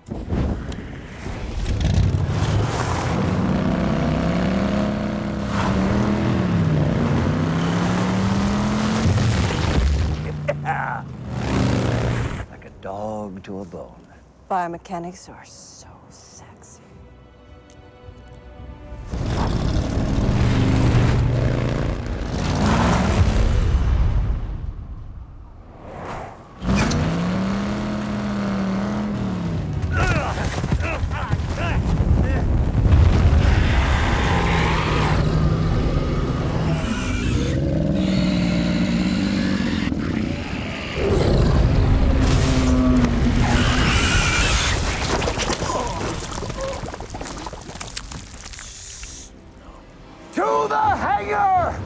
Yeah. Like a dog to a bone. Biomechanics are so sexy. To the hangar!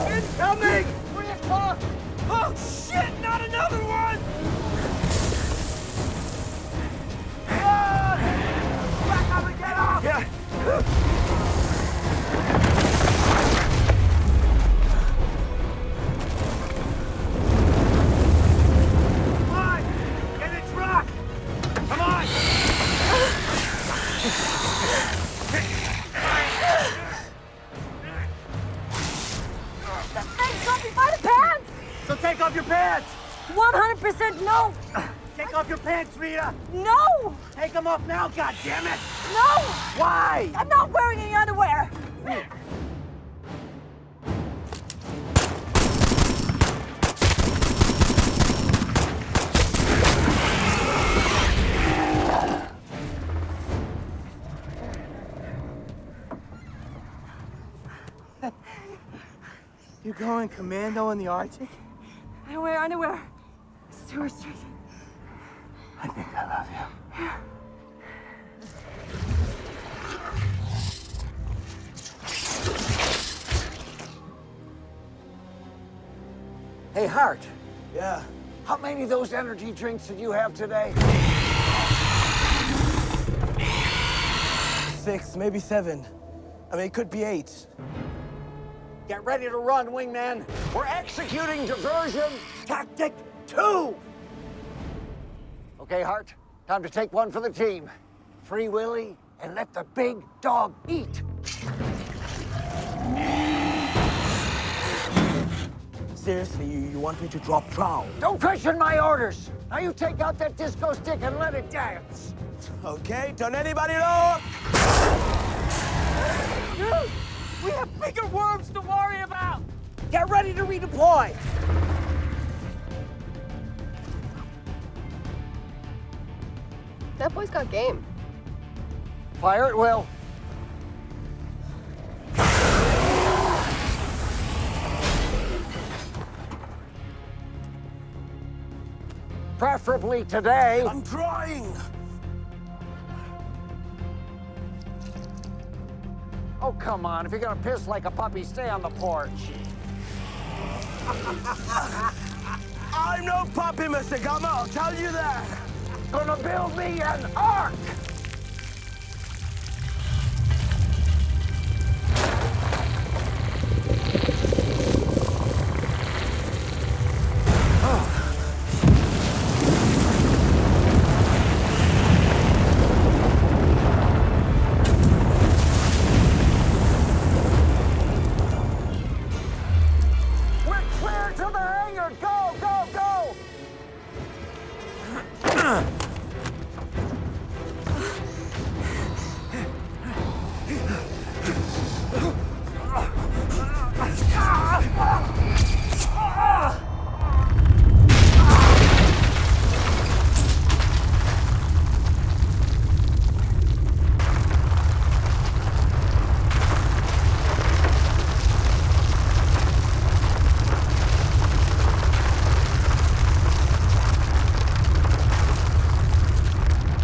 Incoming! 3 o'clock! Oh, shit! Not another one! Back up and get off! Yeah. So take off your pants! 100% no! Take off your pants, Rita! No! Take them off now, goddammit! No! Why? I'm not wearing any underwear! You going commando in the Arctic? I don't wear underwear. It's too restricted. I think I love you. Hey, Hart. Yeah. How many of those energy drinks did you have today? 6, maybe 7. I mean, it could be 8. Get ready to run, wingman. We're executing diversion tactic 2. Okay, Hart, time to take one for the team. Free Willy and let the big dog eat. Seriously, you want me to drop trow? Don't question my orders. Now you take out that disco stick and let it dance. Okay, don't anybody look! Dude, we have bigger worms to worry about! Get ready to redeploy. That boy's got game. Fire at will. Preferably today. I'm trying! Oh, come on. If you're gonna piss like a puppy, stay on the porch. I'm no puppy, Mr. Gummer, I'll tell you that! Gonna build me an ark!